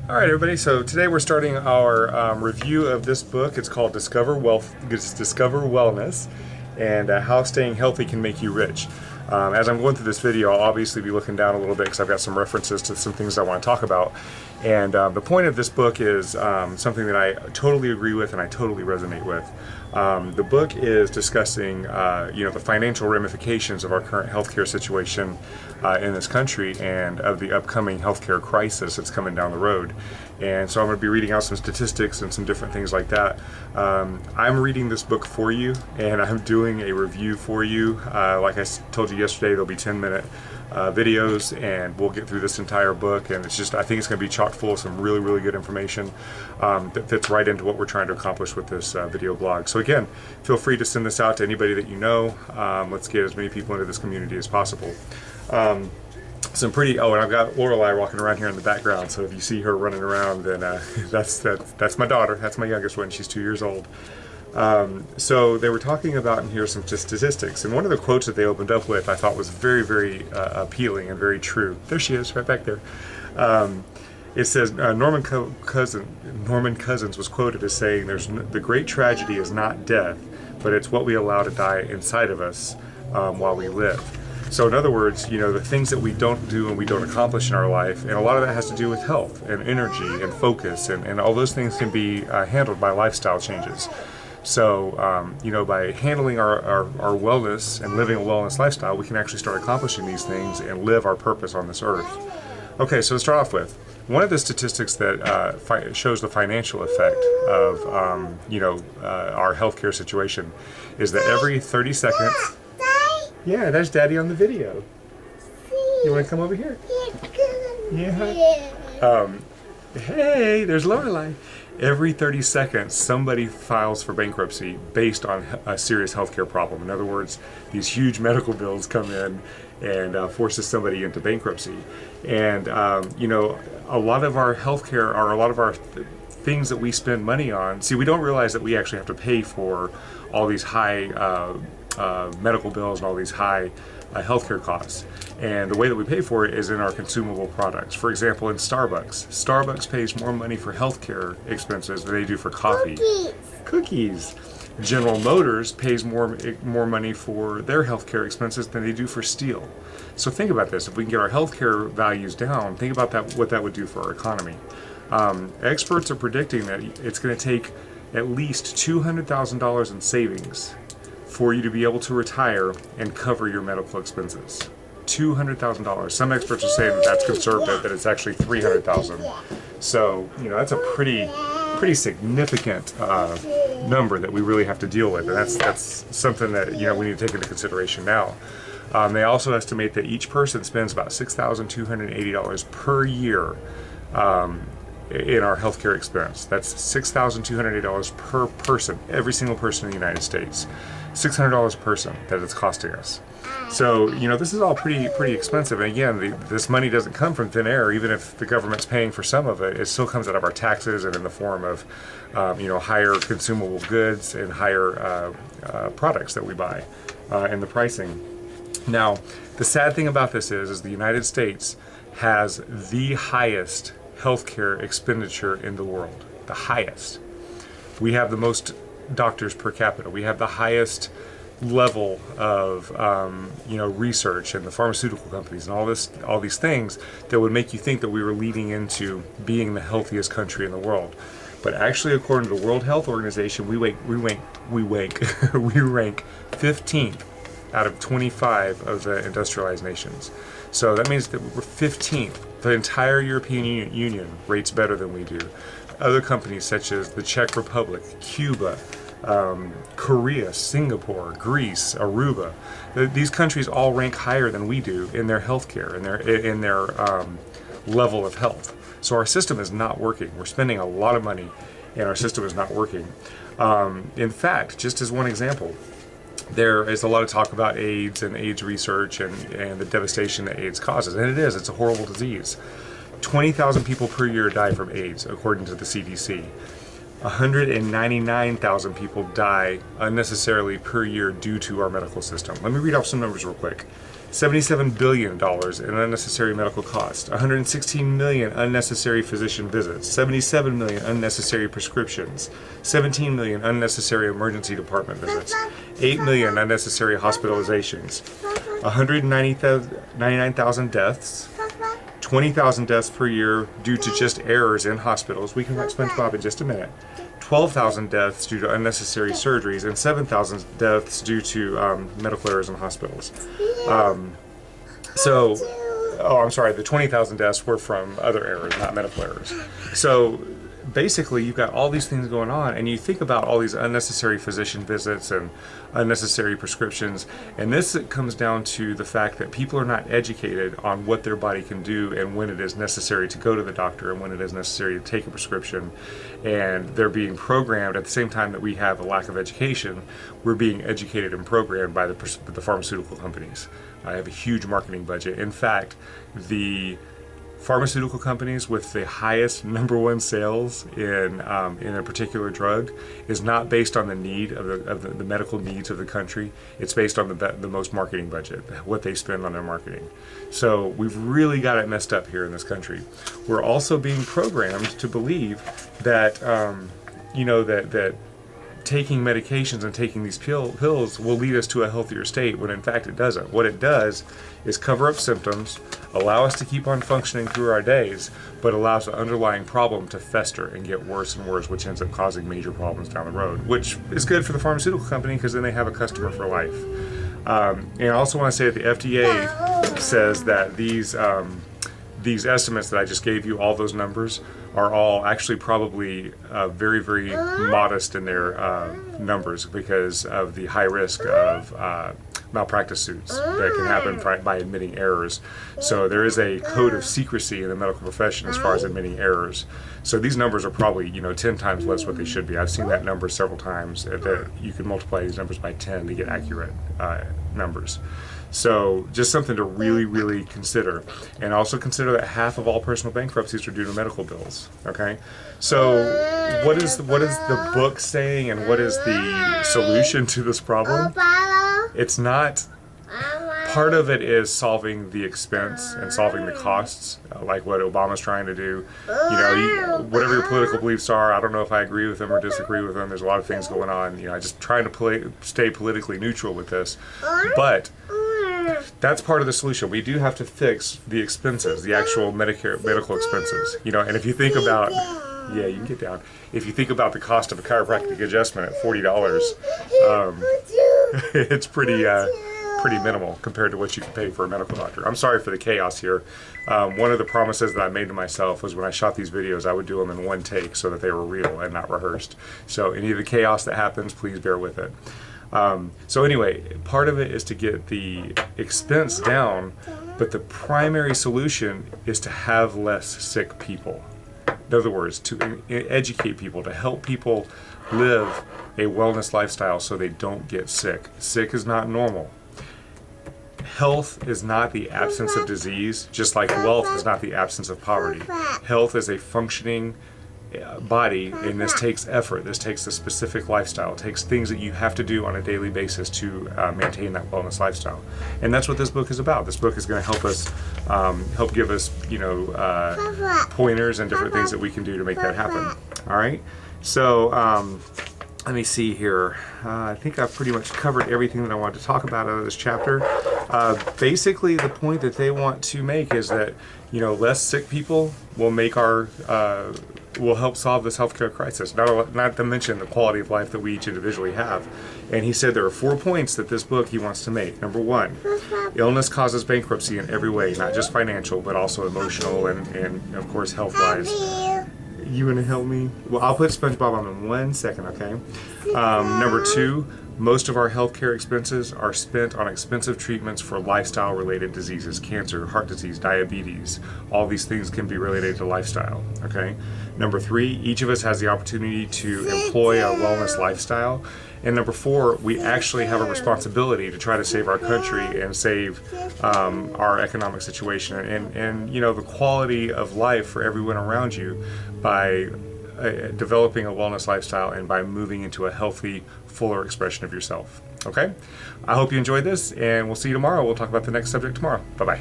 All right, everybody. So today we're starting our review of this book. It's called Discover Wellness, and how staying healthy can make you rich. As I'm going through this video, I'll obviously be looking down a little bit because I've got some references to some things I want to talk about. And the point of this book is something that I totally agree with and I totally resonate with. The book is discussing, the financial ramifications of our current healthcare situation in this country and of the upcoming healthcare crisis that's coming down the road. And so I'm going to be reading out some statistics and some different things like that. I'm reading this book for you, and I'm doing a review for you. Like I told you yesterday, there'll be 10-minute videos, and we'll get through this entire book. And it's just, I think it's going to be chock full of some really, really good information that fits right into what we're trying to accomplish with this video blog. So again, feel free to send this out to anybody that you know. Let's get as many people into this community as possible. And I've got Lorelei walking around here in the background, so if you see her running around, then that's my daughter. That's my youngest one. She's 2 years old. So they were talking about in here some statistics, and one of the quotes that they opened up with I thought was very, very appealing and very true. There she is, right back there. It says, Norman Cousins was quoted as saying, the great tragedy is not death, but it's what we allow to die inside of us while we live. So in other words, the things that we don't do and we don't accomplish in our life, and a lot of that has to do with health and energy and focus, and all those things can be handled by lifestyle changes. So, by handling our wellness and living a wellness lifestyle, we can actually start accomplishing these things and live our purpose on this earth. Okay, so to start off with, one of the statistics that shows the financial effect of, our healthcare situation is that every 30 seconds... Yeah, there's Daddy on the video. You want to come over here? Yeah. Hey, there's Lorelei. Every 30 seconds, somebody files for bankruptcy based on a serious healthcare problem. In other words, these huge medical bills come in and forces somebody into bankruptcy. And, a lot of our healthcare, or a lot of our things that we spend money on, we don't realize that we actually have to pay for all these high medical bills and all these high healthcare costs. And the way that we pay for it is in our consumable products. For example, in Starbucks pays more money for healthcare expenses than they do for coffee. Cookies. General Motors pays more money for their healthcare expenses than they do for steel. So think about this. If we can get our healthcare values down, think about that, what that would do for our economy. Experts are predicting that it's going to take at least $200,000 in savings for you to be able to retire and cover your medical expenses. $200,000. Some experts are saying that that's conservative, that it's actually $300,000. So, that's a pretty significant number that we really have to deal with, and that's something that we need to take into consideration now. They also estimate that each person spends about $6,280 per year in our healthcare expense. That's $6,280 per person, every single person in the United States. $600 a person that it's costing us. So, this is all pretty expensive. And again, this money doesn't come from thin air. Even if the government's paying for some of it, it still comes out of our taxes and in the form of, higher consumable goods and higher products that we buy and the pricing. Now, the sad thing about this is the United States has the highest healthcare expenditure in the world. The highest. We have the most doctors per capita. We have the highest level of research, and the pharmaceutical companies and all these things that would make you think that we were leading into being the healthiest country in the world. But actually, according to the World Health Organization, we rank 15th out of 25 of the industrialized nations. So that means that we're 15th. The entire European Union rates better than we do. Other companies such as the Czech Republic, Cuba, Korea, Singapore, Greece, Aruba, these countries all rank higher than we do in their healthcare and in their level of health. So our system is not working. We're spending a lot of money, and our system is not working. In fact, just as one example, there is a lot of talk about AIDS and AIDS research and the devastation that AIDS causes, and it's a horrible disease. 20,000 people per year die from AIDS, according to the CDC. 199,000 people die unnecessarily per year due to our medical system. Let me read off some numbers real quick. $77 billion in unnecessary medical costs, 116 million unnecessary physician visits, 77 million unnecessary prescriptions, 17 million unnecessary emergency department visits, 8 million unnecessary hospitalizations, 199,000 deaths, 20,000 deaths per year due to just errors in hospitals. We can write SpongeBob in just a minute. 12,000 deaths due to unnecessary surgeries, and 7,000 deaths due to medical errors in hospitals. I'm sorry, the 20,000 deaths were from other errors, not medical errors. So basically, you've got all these things going on, and you think about all these unnecessary physician visits and unnecessary prescriptions, and this comes down to the fact that people are not educated on what their body can do and when it is necessary to go to the doctor and when it is necessary to take a prescription. And they're being programmed at the same time that we have a lack of education. We're being educated and programmed by the pharmaceutical companies. I have a huge marketing budget. In fact, the pharmaceutical companies with the highest number one sales in a particular drug is not based on the need of the medical needs of the country. It's based on the most marketing budget, what they spend on their marketing. So we've really got it messed up here in this country. We're also being programmed to believe that that taking medications and taking these pills will lead us to a healthier state, when in fact it doesn't. What it does is cover up symptoms, allow us to keep on functioning through our days, but allows the underlying problem to fester and get worse and worse, which ends up causing major problems down the road, which is good for the pharmaceutical company because then they have a customer for life. And I also want to say that the FDA says that these estimates that I just gave you, all those numbers, are all actually probably very, very modest in their numbers because of the high risk of malpractice suits that can happen by admitting errors. So there is a code of secrecy in the medical profession as far as admitting errors. So these numbers are probably 10 times less what they should be. I've seen that number several times. That you can multiply these numbers by 10 to get accurate numbers. So just something to really, really consider. And also consider that half of all personal bankruptcies are due to medical bills. Okay? So what is the book saying, and what is the solution to this problem? It's not, part of it is solving the expense and solving the costs, like what Obama's trying to do. Whatever your political beliefs are, I don't know if I agree with them or disagree with them. There's a lot of things going on. Just trying to stay politically neutral with this. But that's part of the solution. We do have to fix the expenses, the actual medical expenses. And if you think about, yeah, you can get down. If you think about the cost of a chiropractic adjustment at $40, it's pretty minimal compared to what you can pay for a medical doctor. I'm sorry for the chaos here. One of the promises that I made to myself was when I shot these videos, I would do them in one take so that they were real and not rehearsed. So any of the chaos that happens, please bear with it. So anyway, part of it is to get the expense down, but the primary solution is to have less sick people. In other words, to educate people, to help people live a wellness lifestyle so they don't get sick. Sick is not normal. Health is not the absence of disease, just like wealth is not the absence of poverty. Health is a functioning body, and this takes effort. This takes a specific lifestyle. It takes things that you have to do on a daily basis to maintain that wellness lifestyle. And that's what this book is about. This book is going to help us, help give us, pointers and different things that we can do to make that happen. All right. So let me see here. I think I've pretty much covered everything that I wanted to talk about out of this chapter. Basically, the point that they want to make is that less sick people will make will help solve this healthcare crisis. Not to mention the quality of life that we each individually have. And he said there are 4 points that this book he wants to make. Number 1, illness causes bankruptcy in every way, not just financial, but also emotional and of course health-wise. You gonna help me? Well, I'll put SpongeBob on in 1 second, okay? Number 2, most of our healthcare expenses are spent on expensive treatments for lifestyle-related diseases, cancer, heart disease, diabetes. All these things can be related to lifestyle, okay? Number 3, each of us has the opportunity to employ a wellness lifestyle. And number 4, we actually have a responsibility to try to save our country and save our economic situation and the quality of life for everyone around you by developing a wellness lifestyle and by moving into a healthy, fuller expression of yourself. Okay? I hope you enjoyed this, and we'll see you tomorrow. We'll talk about the next subject tomorrow. Bye-bye.